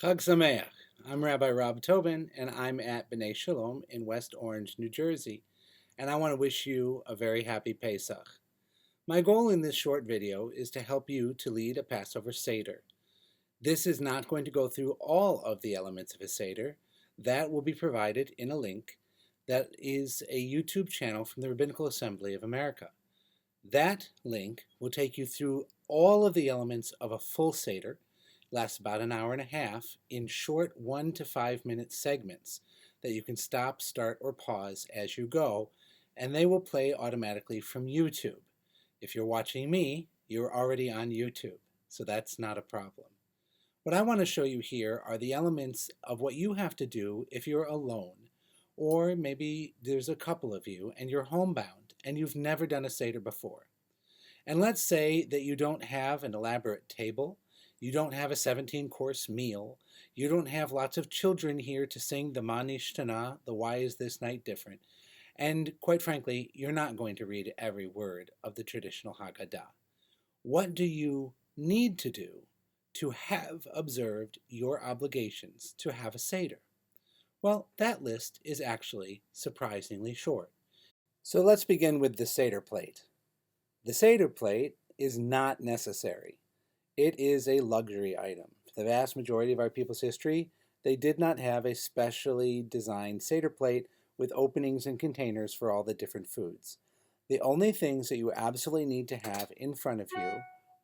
Chag Sameach. I'm Rabbi Rob Tobin, and I'm at B'nai Shalom in West Orange, New Jersey, and I want to wish you a very happy Pesach. My goal in this short video is to help you to lead a Passover seder. This is not going to go through all of the elements of a seder. That will be provided in a link that is a YouTube channel from the Rabbinical Assembly of America. That link will take you through all of the elements of a full seder. Lasts about an hour and a half in short 1 to 5 minute segments that you can stop, start, or pause as you go, and they will play automatically from YouTube. If you're watching me, you're already on YouTube, so that's not a problem. What I want to show you here are the elements of what you have to do if you're alone, or maybe there's a couple of you and you're homebound and you've never done a Seder before. And let's say that you don't have an elaborate table, you don't have a 17-course meal, you don't have lots of children here to sing the Ma Nishtana, the Why Is This Night Different, and quite frankly, you're not going to read every word of the traditional Haggadah. What do you need to do to have observed your obligations to have a Seder? Well, that list is actually surprisingly short. So let's begin with the Seder plate. The Seder plate is not necessary. It is a luxury item. For the vast majority of our people's history, they did not have a specially designed Seder plate with openings and containers for all the different foods. The only things that you absolutely need to have in front of you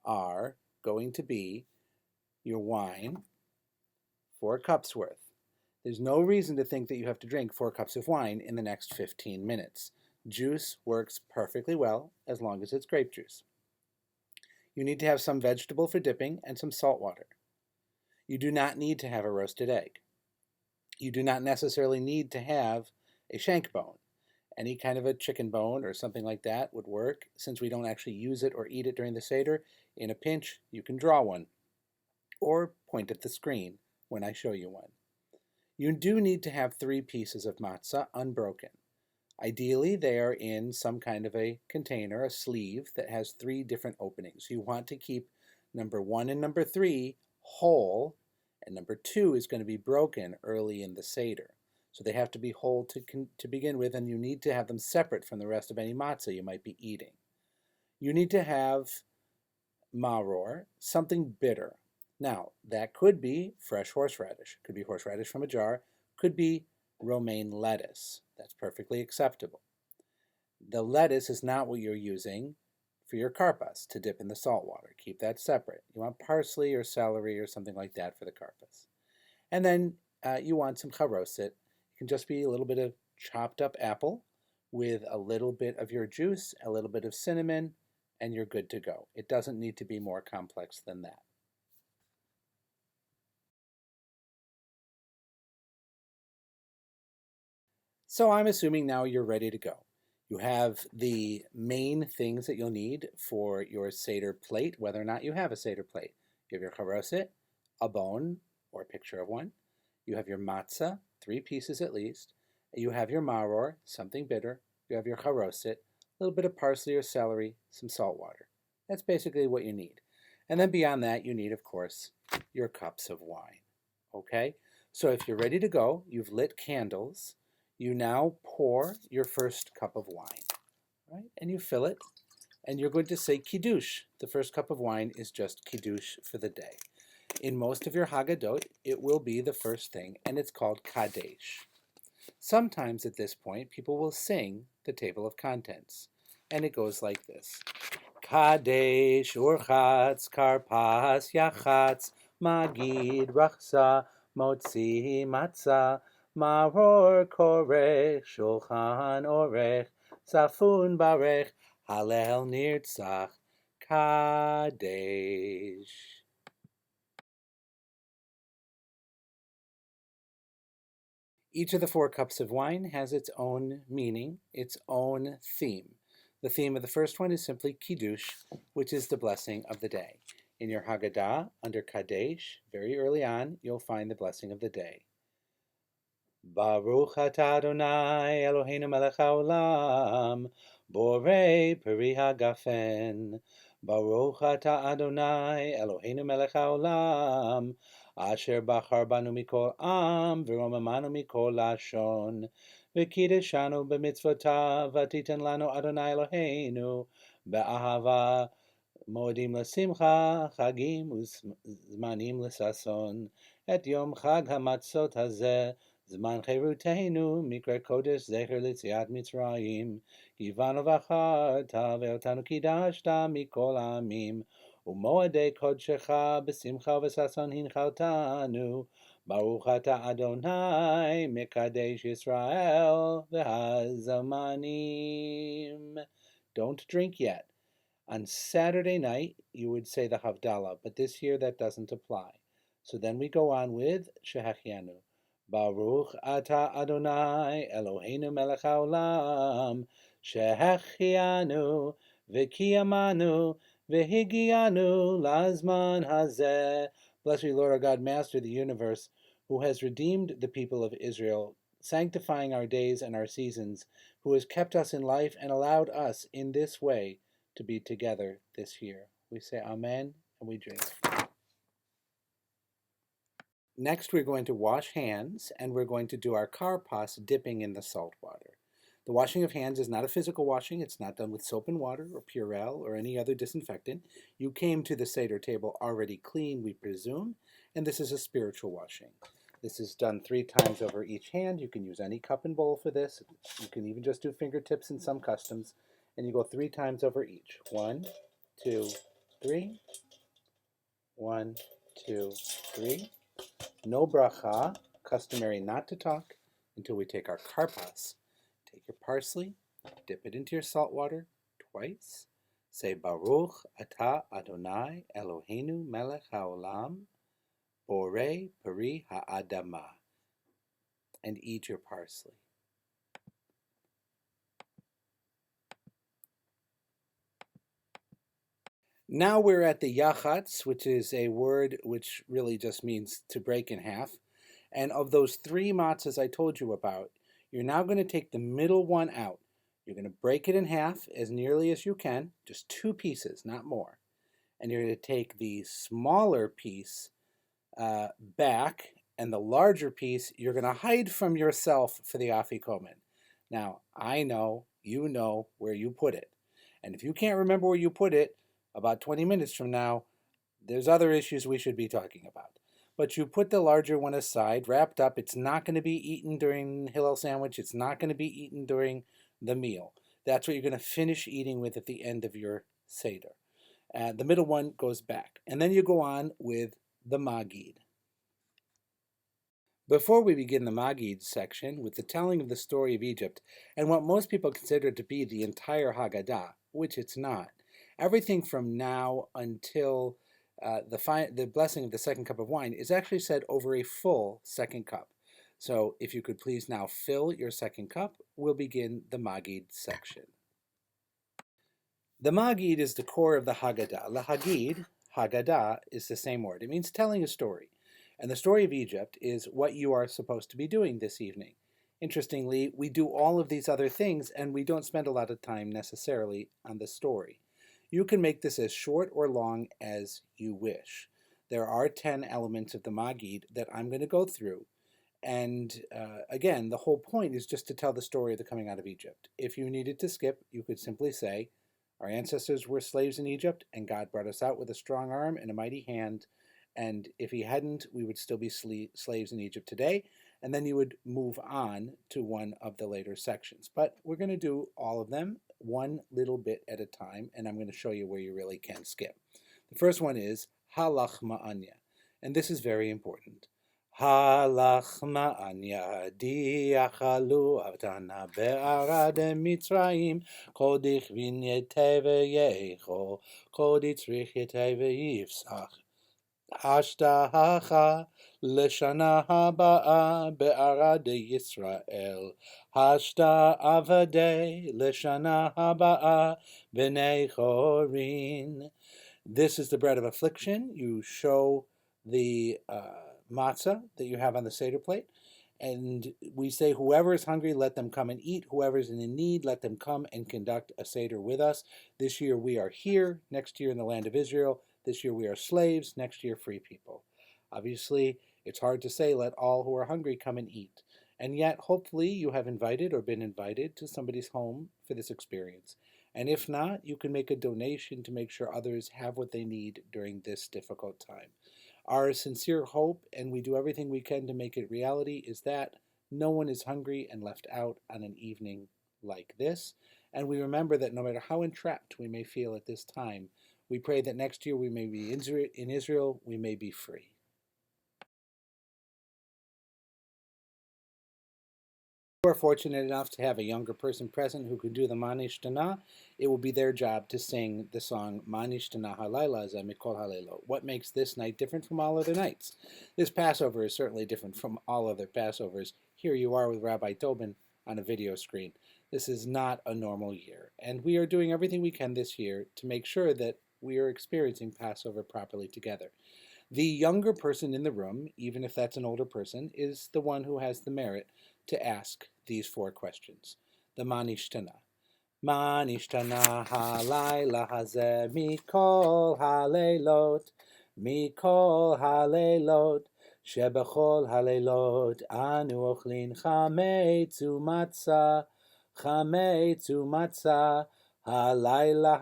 are going to be your wine, 4 cups worth. There's no reason to think that you have to drink 4 cups of wine in the next 15 minutes. Juice works perfectly well as long as it's grape juice. You need to have some vegetable for dipping and some salt water. You do not need to have a roasted egg. You do not necessarily need to have a shank bone. Any kind of a chicken bone or something like that would work. Since we don't actually use it or eat it during the Seder, in a pinch, you can draw one or point at the screen when I show you one. You do need to have 3 pieces of matzah unbroken. Ideally, they are in some kind of a container, a sleeve, that has 3 different openings. You want to keep number 1 and number 3 whole, and number 2 is going to be broken early in the Seder. So they have to be whole to begin with, and you need to have them separate from the rest of any matzah you might be eating. You need to have maror, something bitter. Now, that could be fresh horseradish. Could be horseradish from a jar. Could be romaine lettuce. That's perfectly acceptable. The lettuce is not what you're using for your karpas to dip in the salt water. Keep that separate. You want parsley or celery or something like that for the karpas. And then you want some charoset. It can just be a little bit of chopped up apple with a little bit of your juice, a little bit of cinnamon, and you're good to go. It doesn't need to be more complex than that. So I'm assuming now you're ready to go. You have the main things that you'll need for your Seder plate, whether or not you have a Seder plate. You have your charoset, a bone, or a picture of one. You have your matzah, 3 pieces at least. You have your maror, something bitter. You have your charoset, a little bit of parsley or celery, some salt water. That's basically what you need. And then beyond that, you need, of course, your cups of wine. Okay? So if you're ready to go, you've lit candles. You now pour your first cup of wine, right? And you fill it, and you're going to say Kiddush. The first cup of wine is just Kiddush for the day. In most of your Haggadot, it will be the first thing, and it's called Kaddish. Sometimes at this point, people will sing the table of contents, and it goes like this. Kaddish, Urchatz, Karpas, Yachatz, Magid, Rachza, Motzi, Matzah, Maror korech, Shulchan orech, Safun barech, Hallel nirtzach, Kaddish. Each of the 4 cups of wine has its own meaning, its own theme. The theme of the first one is simply Kiddush, which is the blessing of the day. In your Haggadah, under Kaddish, very early on, you'll find the blessing of the day. Baruch atah Adonai Eloheinu melech haolam, borei peri hagafen. Baruch atah Adonai Eloheinu melech haolam, אשר בחר בנו מכל עם, ורוממנו מכל לשון, וקידשנו במצוותיו, ותיתן לנו אדוני אלוהינו, באהבה, מועדים לשמחה, חגים וזמנים לששון, את יום חג המצות הזה, זמן חירותנו, מקרא קודש זכר ליציאת מצרים, הבנו ובחרת, ואותנו קידשת מכל העמים, ומועדי קודשך בשמחה ובששון הנחלתנו, ברוך אתה אדוני מקדש ישראל והזמנים. Don't drink yet. On Saturday night, you would say the Havdalah, but this year that doesn't apply. So then we go on with Shehachianu. Baruch Ata Adonai Eloheinu melech haolam, Shehachianu v'kiyamanu v'higianu lazman hazeh. Blessed be Lord our God, Master of the universe, who has redeemed the people of Israel, sanctifying our days and our seasons, who has kept us in life and allowed us in this way to be together this year. We say Amen and we drink. Next, we're going to wash hands and we're going to do our karpas dipping in the salt water. The washing of hands is not a physical washing. It's not done with soap and water or Purell or any other disinfectant. You came to the seder table already clean, we presume, and this is a spiritual washing. This is done 3 times over each hand. You can use any cup and bowl for this. You can even just do fingertips in some customs. And you go 3 times over each. 1, 2, 3. 1, 2, 3. No bracha, customary not to talk until we take our karpas. Take your parsley, dip it into your salt water twice. Say Baruch Ata Adonai Eloheinu melech haolam, borei peri ha'adama, and eat your parsley. Now we're at the yachatz, which is a word which really just means to break in half. And of those 3 matzahs I told you about, you're now going to take the middle one out. You're going to break it in half as nearly as you can, just 2 pieces, not more. And you're going to take the smaller piece back, and the larger piece you're going to hide from yourself for the afikomen. Now, I know, you know where you put it. And if you can't remember where you put it, about 20 minutes from now, there's other issues we should be talking about. But you put the larger one aside, wrapped up. It's not going to be eaten during Hillel Sandwich. It's not going to be eaten during the meal. That's what you're going to finish eating with at the end of your seder. The middle one goes back. And then you go on with the Magid. Before we begin the Magid section with the telling of the story of Egypt and what most people consider to be the entire Haggadah, which it's not, everything from now until the blessing of the second cup of wine is actually said over a full second cup. So if you could please now fill your second cup, we'll begin the Magid section. The Magid is the core of the Haggadah. Lahagid, Haggadah, is the same word. It means telling a story. And the story of Egypt is what you are supposed to be doing this evening. Interestingly, we do all of these other things and we don't spend a lot of time necessarily on the story. You can make this as short or long as you wish. There are 10 elements of the Magid that I'm going to go through. And again, the whole point is just to tell the story of the coming out of Egypt. If you needed to skip, you could simply say, our ancestors were slaves in Egypt, and God brought us out with a strong arm and a mighty hand. And if he hadn't, we would still be slaves in Egypt today. And then you would move on to one of the later sections. But we're going to do all of them one little bit at a time, and I'm going to show you where you really can skip. The first one is halach ma'anya, and this is very important. Halach ma'anya diachalu avtana be'arad mitzrayim kodich v'nyete v'yecho koditzrich yete v'yifsach השתהכה לשנה הבאה בערד ישראל, השתעבדי לשנה הבאה בני חורין. This is the bread of affliction. You show the matzah that you have on the seder plate, and we say, whoever is hungry, let them come and eat. Whoever is in need, let them come and conduct a seder with us. This year we are here, next year in the land of Israel. This year we are slaves, next year free people. Obviously, it's hard to say, let all who are hungry come and eat. And yet, hopefully, you have invited or been invited to somebody's home for this experience. And if not, you can make a donation to make sure others have what they need during this difficult time. Our sincere hope, and we do everything we can to make it reality, is that no one is hungry and left out on an evening like this. And we remember that no matter how entrapped we may feel at this time, we pray that next year we may be in Israel, we may be free. If you are fortunate enough to have a younger person present who can do the Manish Dana, it will be their job to sing the song Manish Dana Halayla Ze Mikol Halelo. What makes this night different from all other nights? This Passover is certainly different from all other Passovers. Here you are with Rabbi Tobin on a video screen. This is not a normal year, and we are doing everything we can this year to make sure that we are experiencing Passover properly together. The younger person in the room, even if that's an older person, is the one who has the merit to ask these 4 questions. The Manishtana. Manishtana halayla hazeh mikol haleilot, mikol haleilot, shebechol haleilot anu ochlin chametz umatzah, chametz umatzah, halayla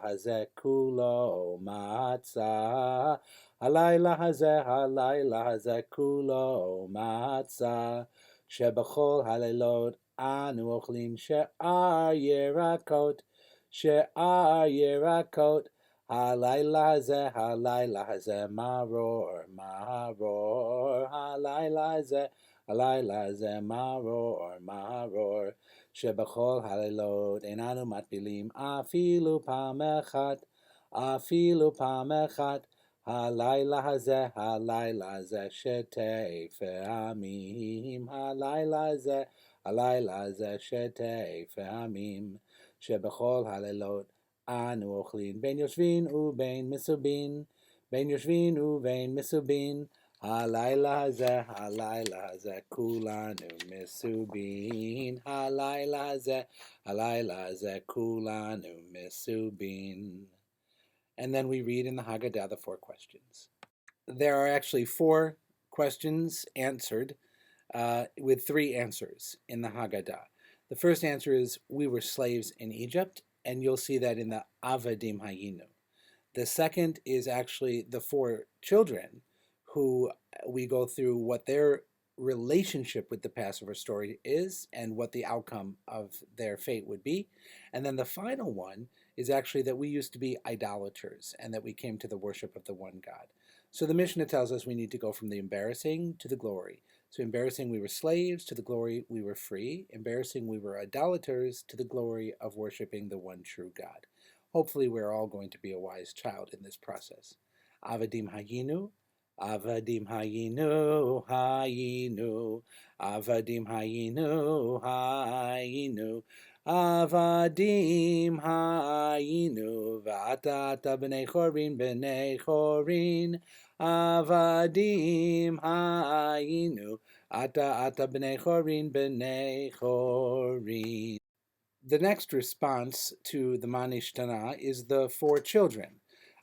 hazeh kulo matzah, halayla hazeh kulo matzah, shebechol haleilot anu ochlin she'ar yerakot, she'ar yerakot, halayla hazeh maror, maror, halayla hazeh maror, maror, shebechol haleilot enanu matbilim afilu pam echat, afilu pam echat, halayla hazeh shetei fe'amim, halayla shetei fe'amim, shebechol halelot anu ochlin ben yoshvin ubein misubin, ben yoshvin ubein misubin, halayla hazeh kulanu misubin, halayla hazeh kulanu misubin. And then we read in the Haggadah the 4 questions. There are actually 4 questions answered with 3 answers in the Haggadah. The first answer is, we were slaves in Egypt, and you'll see that in the Avadim Hayinu. The second is actually the 4 children who we go through what their relationship with the Passover story is and what the outcome of their fate would be. And then the final one is actually that we used to be idolaters and that we came to the worship of the one God. So the Mishnah tells us we need to go from the embarrassing to the glory. So embarrassing, we were slaves, to the glory, we were free. Embarrassing, we were idolaters, to the glory of worshiping the one true God. Hopefully we're all going to be a wise child in this process. Avadim hayinu, avadim hayinu, hayinu, avadim hayinu, hayinu, avadim hayinu, va'ata b'nei chorin, avadim hayinu, ata b'nei chorin. The next response to the Manishtana is the 4 children.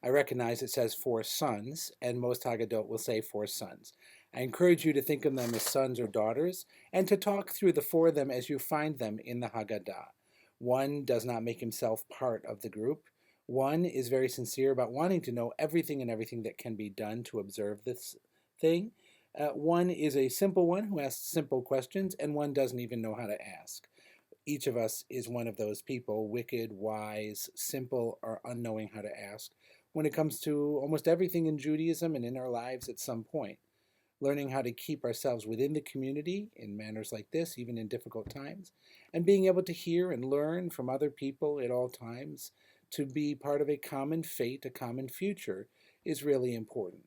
I recognize it says 4 sons, and most Haggadot will say 4 sons. I encourage you to think of them as sons or daughters, and to talk through the 4 of them as you find them in the Haggadah. One does not make himself part of the group. One is very sincere about wanting to know everything that can be done to observe this thing. One is a simple one who asks simple questions, and one doesn't even know how to ask. Each of us is one of those people, wicked, wise, simple, or unknowing how to ask, when it comes to almost everything in Judaism and in our lives at some point. Learning how to keep ourselves within the community in manners like this, even in difficult times, and being able to hear and learn from other people at all times to be part of a common fate, a common future, is really important.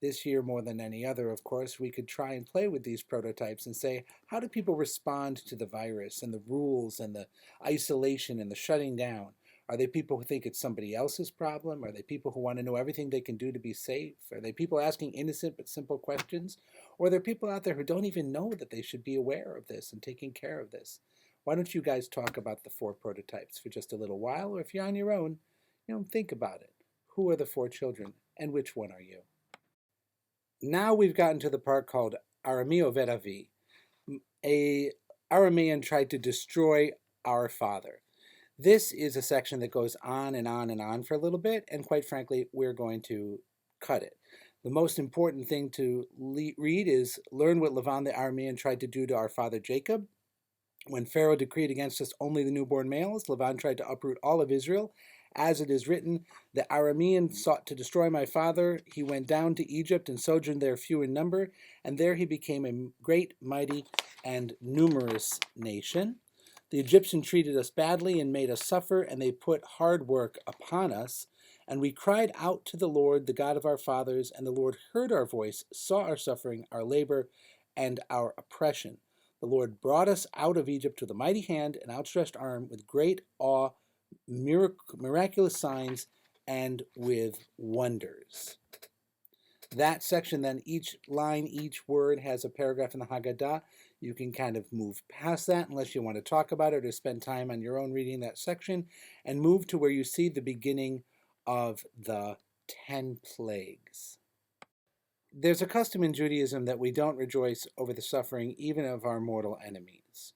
This year, more than any other, of course, we could try and play with these prototypes and say, how do people respond to the virus and the rules and the isolation and the shutting down? Are they people who think it's somebody else's problem? Are they people who want to know everything they can do to be safe? Are they people asking innocent but simple questions? Or are there people out there who don't even know that they should be aware of this and taking care of this? Why don't you guys talk about the 4 prototypes for just a little while? Or if you're on your own, think about it. Who are the 4 children, and which one are you? Now we've gotten to the part called Arameo Veravi. A Aramean tried to destroy our father. This is a section that goes on and on and on for a little bit, and quite frankly, we're going to cut it. The most important thing to read is learn what Lavan the Aramean tried to do to our father Jacob. When Pharaoh decreed against us only the newborn males, Lavan tried to uproot all of Israel. As it is written, the Aramean sought to destroy my father. He went down to Egypt and sojourned there few in number, and there he became a great, mighty, and numerous nation. The Egyptians treated us badly and made us suffer, and they put hard work upon us. And we cried out to the Lord, the God of our fathers, and the Lord heard our voice, saw our suffering, our labor, and our oppression. The Lord brought us out of Egypt with a mighty hand and outstretched arm, with great awe, miraculous signs, and with wonders. That section, then, each line, each word has a paragraph in the Haggadah. You can kind of move past that unless you want to talk about it or spend time on your own reading that section, and move to where you see the beginning of the 10 plagues. There's a custom in Judaism that we don't rejoice over the suffering even of our mortal enemies.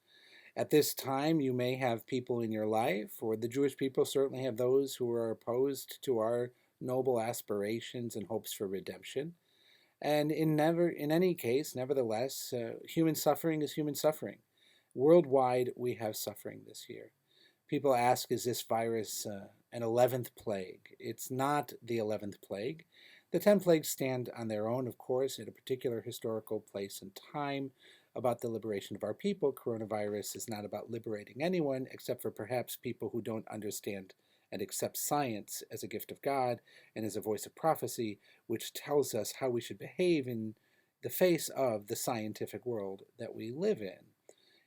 At this time, you may have people in your life, or the Jewish people certainly have those who are opposed to our noble aspirations and hopes for redemption. And in any case, nevertheless, human suffering is human suffering. Worldwide, we have suffering this year. People ask, is this virus an 11th plague? It's not the 11th plague. The 10 plagues stand on their own, of course, at a particular historical place and time about the liberation of our people. Coronavirus is not about liberating anyone, except for perhaps people who don't understand and accept science as a gift of God and as a voice of prophecy, which tells us how we should behave in the face of the scientific world that we live in.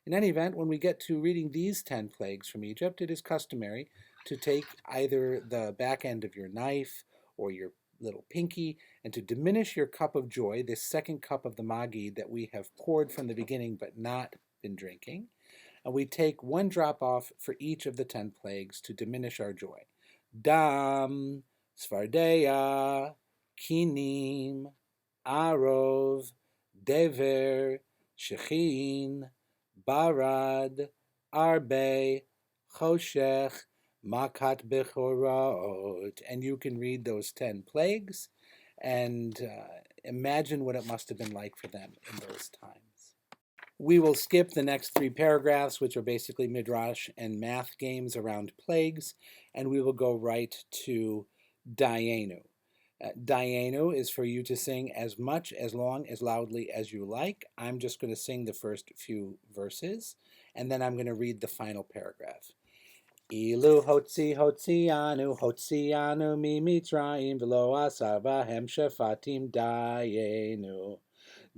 In any event, when we get to reading these 10 plagues from Egypt, it is customary to take either the back end of your knife or your little pinky and to diminish your cup of joy, this second cup of the Magid that we have poured from the beginning but not been drinking. And we take one drop off for each of the 10 plagues to diminish our joy. Dam, Svardeya, Kinim, Arov, Dever, Shechin, Barad, Arbe, Choshech, Makat Bechorot. And you can read those 10 plagues and imagine what it must have been like for them in those times. We will skip the next 3 paragraphs, which are basically midrash and math games around plagues, and we will go right to Dayenu. Dayenu is for you to sing as much, as long, as loudly as you like. I'm just going to sing the first few verses, and then I'm going to read the final paragraph. Ilu hotzianu mi Mitzrayim v'lo asar bahem shefatim dayenu.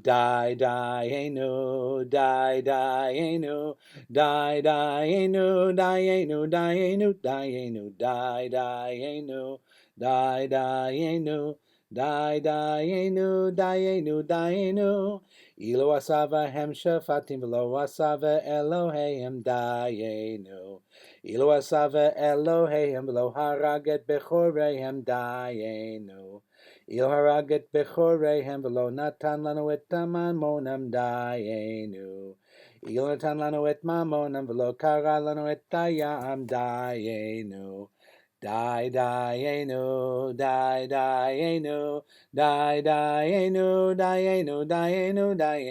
Dayenu, Dayenu, Dayenu, Dayenu, Dayenu, Dayenu, Dayenu, Dayenu, Dayenu, Dayenu, Dayenu. Ilo asava hem shafatim v'lo asava Eloheim Dayenu. Ilo asava Eloheim v'lo haraget bechorehem Dayenu. Il haraget bechorehem v'lo natan lanu et mamonam dayenu. Il natan lanu et mamonam v'lo kara lanu et dayam dayenu. Dayenu, Dayenu, Dayenu, Dayenu, Dayenu, Dayenu,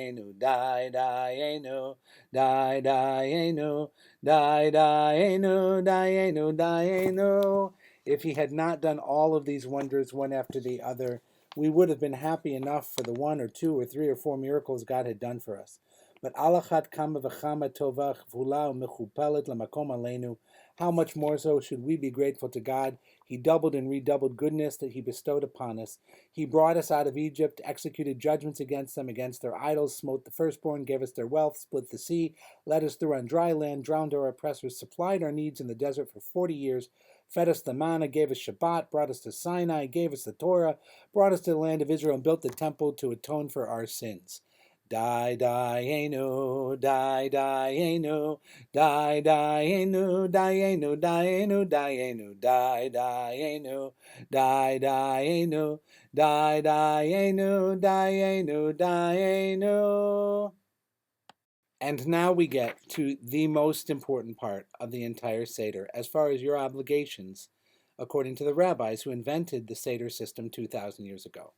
Dayenu, Dayenu, Dayenu, Dayenu, Dayenu. If he had not done all of these wonders one after the other, we would have been happy enough for the 1 or 2 or 3 or 4 miracles God had done for us. But alachat kama v'chama tovach v'ula u'mechupelet lamakom aleinu. How much more so should we be grateful to God? He doubled and redoubled goodness that he bestowed upon us. He brought us out of Egypt, executed judgments against them, against their idols, smote the firstborn, gave us their wealth, split the sea, led us through on dry land, drowned our oppressors, supplied our needs in the desert for 40 years, fed us the manna, gave us Shabbat, brought us to Sinai, gave us the Torah, brought us to the land of Israel, and built the temple to atone for our sins. Die, die-enu, die, die-enu, die, die-enu, die-enu, die-enu, die-enu, die, die-enu, die, die-enu, die, die-enu, die-enu, die-enu. And now we get to the most important part of the entire Seder, as far as your obligations, according to the rabbis who invented the Seder system 2,000 years ago.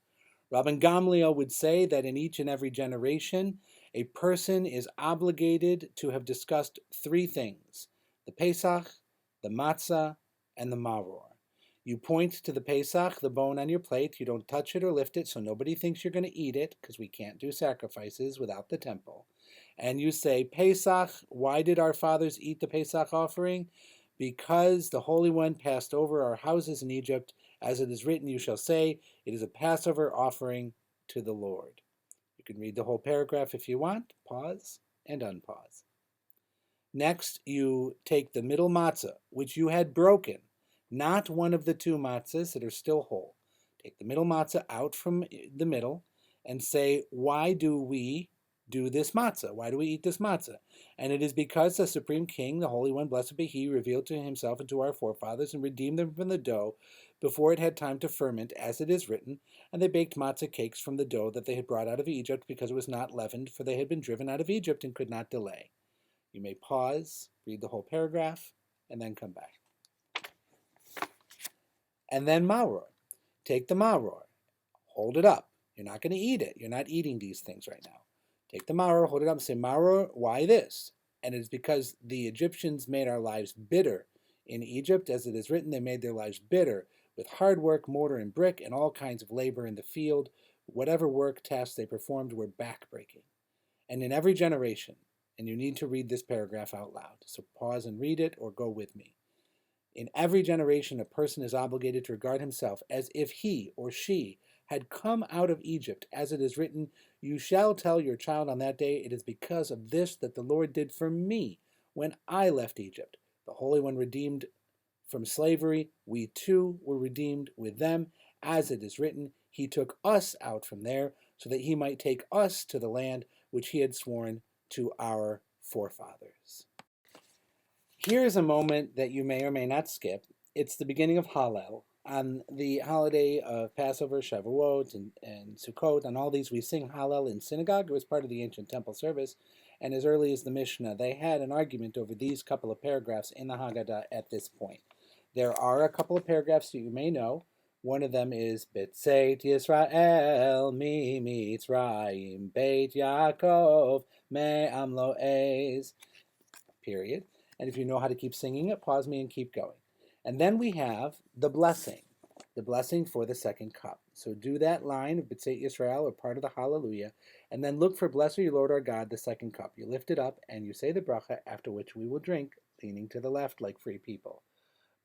Rabban Gamliel would say that in each and every generation, a person is obligated to have discussed three things: the Pesach, the Matzah, and the Maror. You point to the Pesach, the bone on your plate. You don't touch it or lift it, so nobody thinks you're going to eat it, because we can't do sacrifices without the temple. And you say, Pesach, why did our fathers eat the Pesach offering? Because the Holy One passed over our houses in Egypt. As it is written, you shall say, it is a Passover offering to the Lord. You can read the whole paragraph if you want. Pause and unpause. Next, you take the middle matzah, which you had broken, not one of the two matzahs that are still whole. Take the middle matzah out from the middle and say, why do we do this matzah? Why do we eat this matzah? And it is because the Supreme King, the Holy One, blessed be He, revealed to Himself and to our forefathers and redeemed them from the dough before it had time to ferment, as it is written, and they baked matzah cakes from the dough that they had brought out of Egypt, because it was not leavened, for they had been driven out of Egypt and could not delay. You may pause, read the whole paragraph, and then come back. And then maror. Take the maror, hold it up. You're not going to eat it. You're not eating these things right now. Take the maror, hold it up, and say, maror, why this? And it's because the Egyptians made our lives bitter in Egypt. As it is written, they made their lives bitter with hard work, mortar and brick, and all kinds of labor in the field. Whatever work tasks they performed were backbreaking. And in every generation, and you need to read this paragraph out loud, so pause and read it or go with me. In every generation, a person is obligated to regard himself as if he or she had come out of Egypt, as it is written, you shall tell your child on that day, it is because of this that the Lord did for me when I left Egypt. The Holy One redeemed from slavery, we too were redeemed with them, as it is written, He took us out from there, so that He might take us to the land which He had sworn to our forefathers. Here's a moment that you may or may not skip. It's the beginning of Hallel. On the holiday of Passover, Shavuot, and Sukkot, on all these we sing Hallel in synagogue. It was part of the ancient temple service. And as early as the Mishnah, they had an argument over these couple of paragraphs in the Haggadah at this point. There are a couple of paragraphs that you may know. One of them is B'tzeit Yisrael mi Mitzrayim Beit Yaakov me'am lo ez. Period. And if you know how to keep singing it, pause me and keep going. And then we have the blessing for the second cup. So do that line of B'tzeit Yisrael, or part of the Hallelujah, and then look for Bless you, Lord our God, the second cup. You lift it up and you say the bracha, after which we will drink, leaning to the left like free people.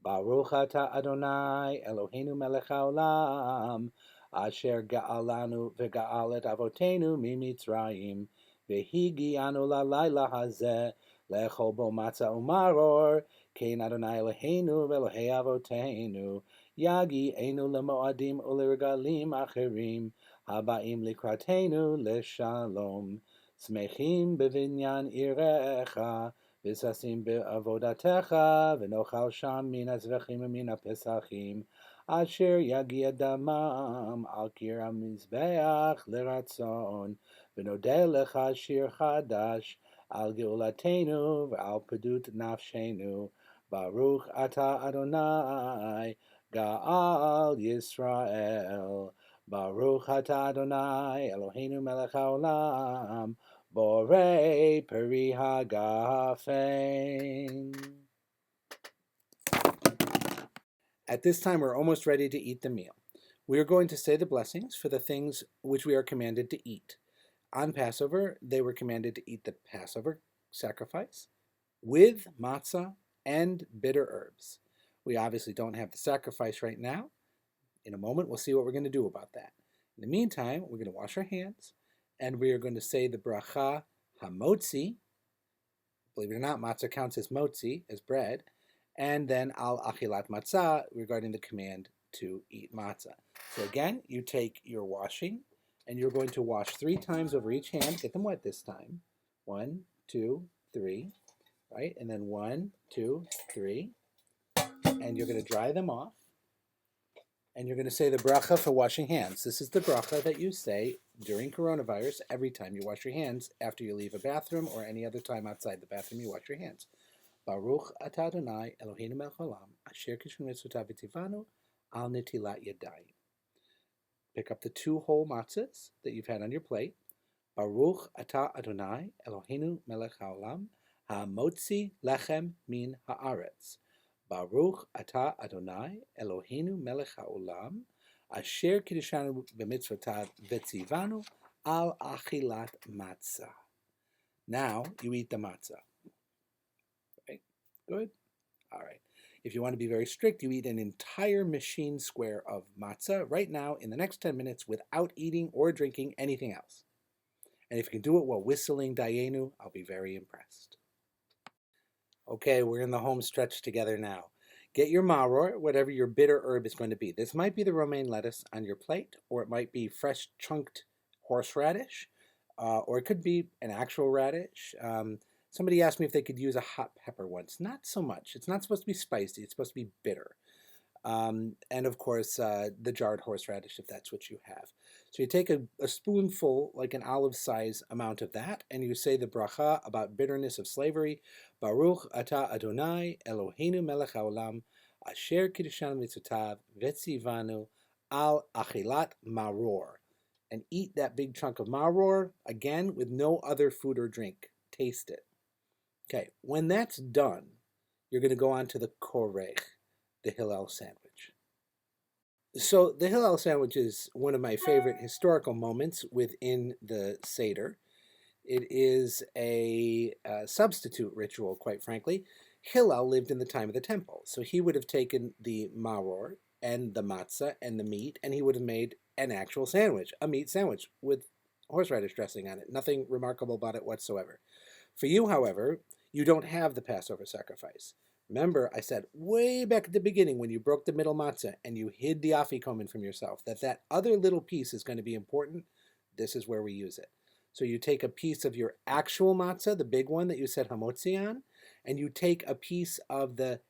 Baruch atah Adonai Eloheinu melech haolam, asher ga'alanu v'ga'alet avotenu mimitzrayim, v'higianu lalayla hazeh, lechol bo matzah umaror, kein Adonai Eloheinu v'Elohei avotenu, yagi enu lemoadim u'lirgalim acherim, haba'im likratenu leshalom, smechim bevinyan irecha, V'sasim be'avodatecha, v'nochal sham min hazvechim u'min ha'pesachim, asher yagia damam al kir hamizbeach leratzon, v'nodeh lecha shir chadash, al geulatenu v'al pedut nafshenu, Baruch atah Adonai, Ga'al Yisrael, Baruch atah Adonai, Eloheinu melech haolam, Borei Peri Hagafen. At this time, we're almost ready to eat the meal. We are going to say the blessings for the things which we are commanded to eat. On Passover, they were commanded to eat the Passover sacrifice with matzah and bitter herbs. We obviously don't have the sacrifice right now. In a moment, we'll see what we're going to do about that. In the meantime, we're going to wash our hands, and we are going to say the bracha hamotzi. Believe it or not, matzah counts as motzi, as bread, and then al achilat matzah, regarding the command to eat matzah. So again, you take your washing, and you're going to wash 3 times over each hand. Get them wet this time. 1, 2, 3, right? And then 1, 2, 3. And you're going to dry them off. And you're going to say the bracha for washing hands. This is the bracha that you say during coronavirus every time you wash your hands after you leave a bathroom or any other time outside the bathroom you wash your hands. Baruch atah Adonai Eloheinu melech haolam asher kishnu mitzvotav v'tzivanu al netilat yadayim. Pick up the 2 whole matzahs that you've had on your plate. Baruch atah Adonai Eloheinu melech haolam ha'motzi lechem min haaretz. Baruch atah Adonai Eloheinu melech haolam asher kiddushanu b'mitzvotav v'tzivanu al achilat matzah. Now you eat the matzah. Right? Good? All right. If you want to be very strict, you eat an entire machine square of matzah right now in the next 10 minutes without eating or drinking anything else. And if you can do it while whistling Dayenu, I'll be very impressed. Okay, we're in the home stretch together now. Get your maror, whatever your bitter herb is going to be. This might be the romaine lettuce on your plate, or it might be fresh chunked horseradish, or it could be an actual radish. Somebody asked me if they could use a hot pepper once. Not so much. It's not supposed to be spicy. It's supposed to be bitter. And of course, the jarred horseradish, if that's what you have. So you take a spoonful, like an olive size amount of that, and you say the bracha about bitterness of slavery. Baruch atah Adonai Eloheinu melech haolam asher kiddushanu mitzvotav v'tzivanu al achilat maror. And eat that big chunk of maror, again, with no other food or drink. Taste it. Okay, when that's done, you're going to go on to the korech, the Hillel Sandwich. So the Hillel Sandwich is one of my favorite historical moments within the seder. It is a substitute ritual, quite frankly. Hillel lived in the time of the temple, so he would have taken the maror and the matzah and the meat, and he would have made an actual sandwich, a meat sandwich with horseradish dressing on it. Nothing remarkable about it whatsoever. For you, however, you don't have the Passover sacrifice. Remember, I said way back at the beginning when you broke the middle matzah and you hid the afikomen from yourself, that other little piece is going to be important. This is where we use it. So you take a piece of your actual matzah, the big one that you said hamotzi on, and you take a piece of the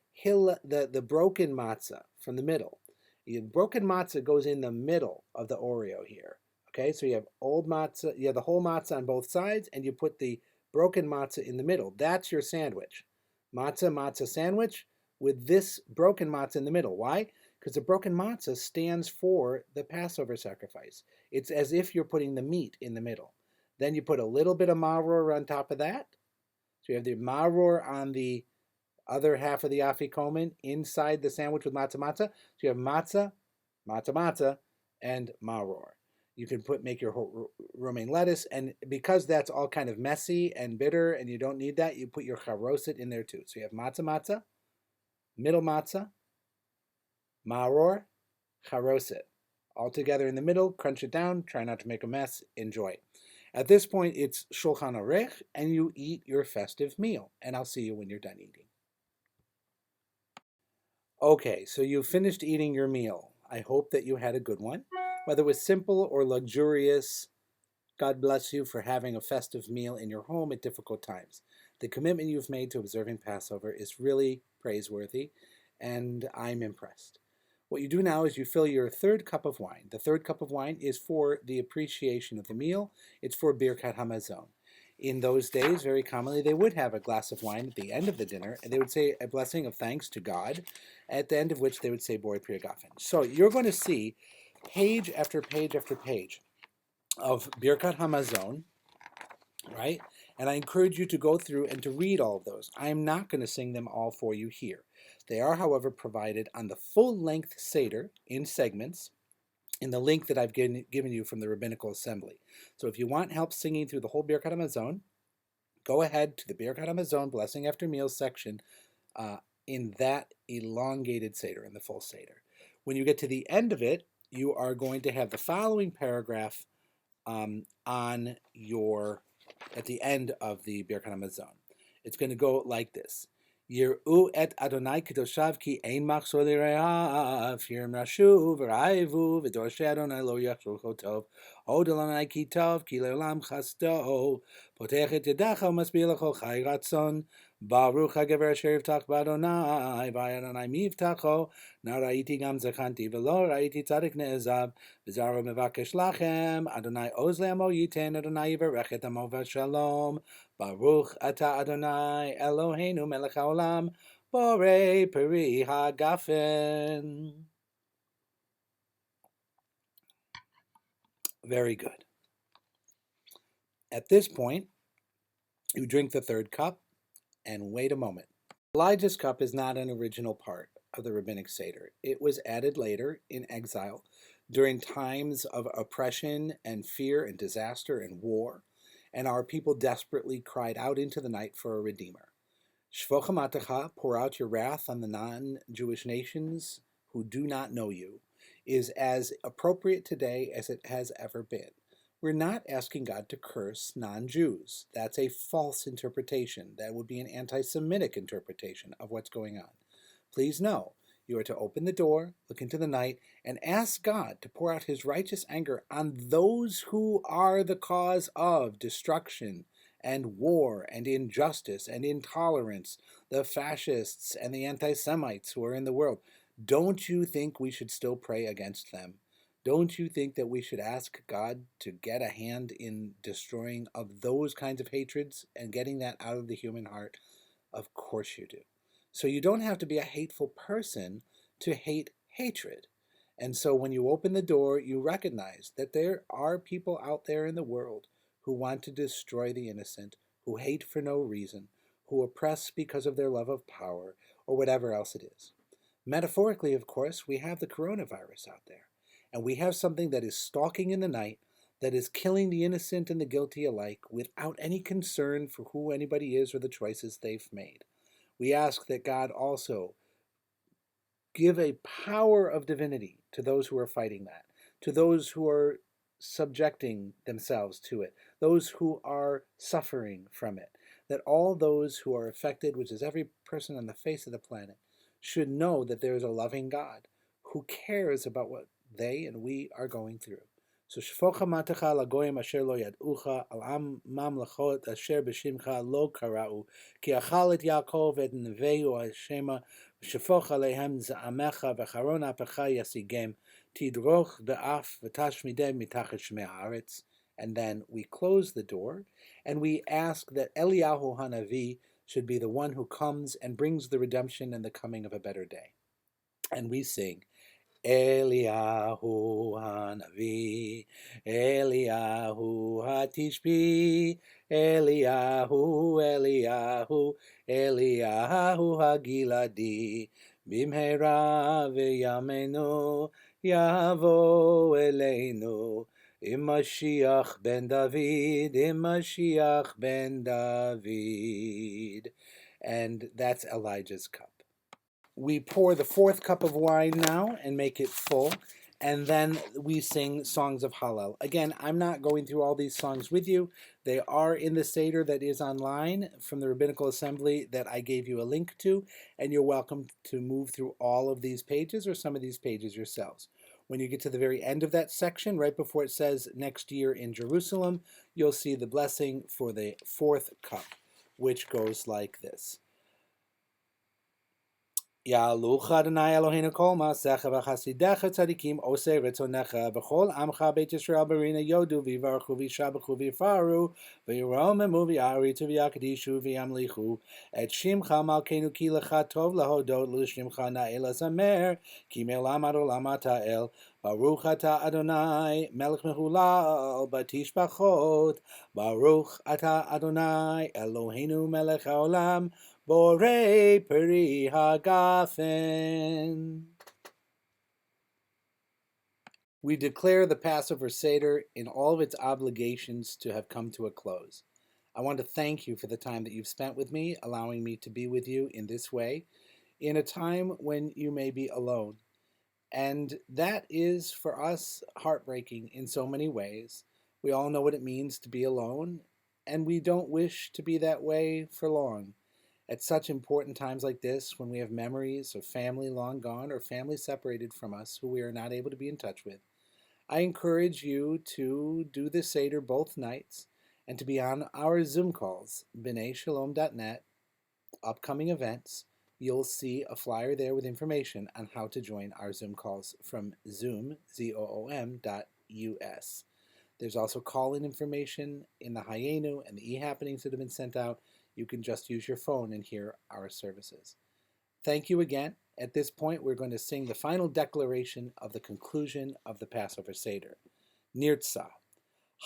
broken matzah from the middle. The broken matzah goes in the middle of the Oreo here. Okay, so you have old matzah, you have the whole matzah on both sides, and you put the broken matzah in the middle. That's your sandwich. Matzah sandwich with this broken matzah in the middle. Why? Because the broken matzah stands for the Passover sacrifice. It's as if you're putting the meat in the middle. Then you put a little bit of maror on top of that. So you have the maror on the other half of the afikomen inside the sandwich with matzah. So you have matzah, and maror. You can make your romaine lettuce, and because that's all kind of messy and bitter and you don't need that, you put your charoset in there too. So you have matzah, middle matzah, maror, charoset. All together in the middle, crunch it down, try not to make a mess, enjoy. At this point, it's Shulchan Aruch, and you eat your festive meal, and I'll see you when you're done eating. Okay, so you've finished eating your meal. I hope that you had a good one. Whether it was simple or luxurious, God bless you for having a festive meal in your home at difficult times. The commitment you've made to observing Passover is really praiseworthy, and I'm impressed. What you do now is you fill your 3rd cup of wine. The 3rd cup of wine is for the appreciation of the meal. It's for Birkat HaMazzone. In those days, very commonly, they would have a glass of wine at the end of the dinner, and they would say a blessing of thanks to God, at the end of which they would say Borei Pri Hagafen. So you're going to see page after page after page of Birkat HaMazzone, right? And I encourage you to go through and to read all of those. I am not going to sing them all for you here. They are, however, provided on the full-length seder in segments in the link that I've given you from the Rabbinical Assembly. So if you want help singing through the whole Birkat HaMazzone, go ahead to the Birkat HaMazzone Blessing After Meals section in that elongated seder, in the full seder. When you get to the end of it, you are going to have the following paragraph at the end of the Birkat HaMazzone. It's going to go like this. Yir'u et Adonai kedoshav ki ein machzor l're'av. Hirim rashu v'raivu v'dorshei Adonai lo yachshul tov. Hod Adonai ki tov ki le'olam chasto. Potech et yedacha u'masbir l'chol chai ratzon. Baruch ha'gever asher yivtach b'Adonai v'Adonai mivtacho. Na ra'iti gam zachanti v'lo ra'iti tzadik ne'ezav. V'zaro mevakesh lachem. Adonai oz le'amo yiten. Adonai yivarech et amo v'shalom. Baruch ata Adonai Eloheinu melech haolam borei peri hagafen. Very good. At this point, you drink the third cup and wait a moment. Bliges Cup is not an original part of the rabbinic seder. It was added later in exile during times of oppression and fear and disaster and war, and our people desperately cried out into the night for a redeemer. Shvochem atacha, pour out your wrath on the non-Jewish nations who do not know you, is as appropriate today as it has ever been. We're not asking God to curse non-Jews. That's a false interpretation. That would be an anti-Semitic interpretation of what's going on. Please know, you are to open the door, look into the night, and ask God to pour out his righteous anger on those who are the cause of destruction and war and injustice and intolerance, the fascists and the anti-Semites who are in the world. Don't you think we should still pray against them? Don't you think that we should ask God to get a hand in destroying of those kinds of hatreds and getting that out of the human heart? Of course you do. So you don't have to be a hateful person to hate hatred. And so when you open the door, you recognize that there are people out there in the world who want to destroy the innocent, who hate for no reason, who oppress because of their love of power, or whatever else it is. Metaphorically, of course, we have the coronavirus out there, and we have something that is stalking in the night, that is killing the innocent and the guilty alike without any concern for who anybody is or the choices they've made. We ask that God also give a power of divinity to those who are fighting that, to those who are subjecting themselves to it, those who are suffering from it, that all those who are affected, which is every person on the face of the planet, should know that there is a loving God who cares about what they and we are going through. So shfocha matacha lagoyim asher lo yad'ucha al am mamlachot asher b'shimcha lo kara'u ki achal et Yaakov et neveu hashema shfoch alehem za'amecha v'charon apecha yasigem tidroch da'af v'tashmidem mitachet shmei haaretz. And then we close the door and we ask that Eliyahu Hanavi should be the one who comes and brings the redemption and the coming of a better day. And we sing, Eliyahu Hanavi, Eliyahu Hatishbi, Eliyahu, Eliyahu, Eliyahu Hagiladi, Bimhera v'yamenu, Yavo Eleinu, Mashiach ben David, Mashiach ben David. And that's Elijah's cup. We pour the fourth cup of wine now and make it full, and then we sing songs of Hallel. Again, I'm not going through all these songs with you. They are in the seder that is online from the Rabbinical Assembly that I gave you a link to, and you're welcome to move through all of these pages or some of these pages yourselves. When you get to the very end of that section, right before it says next year in Jerusalem, you'll see the blessing for the fourth cup, which goes like this. Ya'alucha Adonai Eloheinu kol ma'asecha v'chasidecha tzadikim osei retzonecha v'chol amcha beit Yisrael barina yodu v'yivarchu v'yishabechu v'yifaru v'yiromemu v'yaritu v'yakdishu v'yamlichu et shimcha malkeinu ki lecha tov lahodot l'shimcha na'el azamer ki me'olam ad olam ata el Baruch ata Adonai melech mehulal batishbachot Baruch ata Adonai Eloheinu melech haolam Borei peri hagafen. We declare the Passover Seder in all of its obligations to have come to a close. I want to thank you for the time that you've spent with me, allowing me to be with you in this way, in a time when you may be alone. And that is, for us, heartbreaking in so many ways. We all know what it means to be alone, and we don't wish to be that way for long. At such important times like this, when we have memories of family long gone or family separated from us who we are not able to be in touch with, I encourage you to do the seder both nights and to be on our Zoom calls, b'naishalom.net, upcoming events. You'll see a flyer there with information on how to join our Zoom calls from Zoom, ZOOM.us. There's also call-in information in the Hayenu and the e-happenings that have been sent out. You can just use your phone and hear our services. Thank you again. At this point, we're going to sing the final declaration of the conclusion of the Passover Seder. Nirtzah.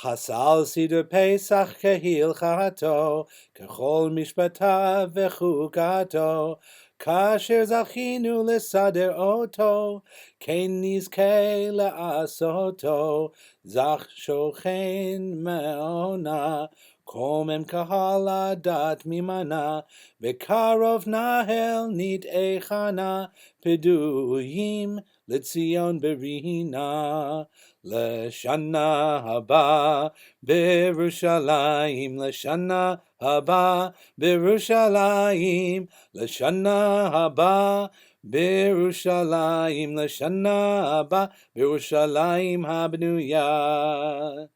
Hasal seder Pesach kehilchato, kechol mishpatav vechukato, kasher zachinu lesader oto, ken nizke leasoto, zach shochen meona, komem kahala dat mimana, bekarov nahel nit echana, peduyim letzion berina. L'shana haba b'Yerushalayim, L'shana haba b'Yerushalayim, L'shana haba b'Yerushalayim, L'shana haba b'Yerushalayim habnuya.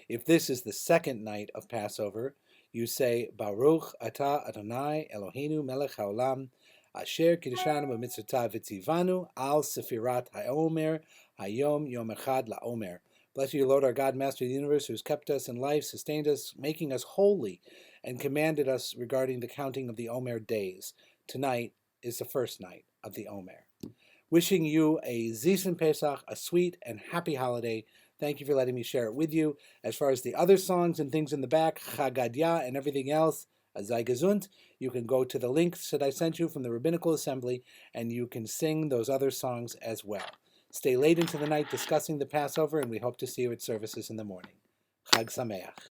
If this is the second night of Passover, you say Baruch Atah Adonai Eloheinu Melech Haolam, Asher Kiddishanu b'mitzvotav v'tzivanu al sefirat ha'omer Hayom Yom Echad LaOmer. Blessed you, Lord, our God, Master of the universe, who has kept us in life, sustained us, making us holy, and commanded us regarding the counting of the Omer days. Tonight is the first night of the Omer. Wishing you a Zisen Pesach, a sweet and happy holiday. Thank you for letting me share it with you. As far as the other songs and things in the back, Chagadya and everything else, Azai Gesund, you can go to the links that I sent you from the Rabbinical Assembly, and you can sing those other songs as well. Stay late into the night discussing the Passover, and we hope to see you at services in the morning. Chag Sameach.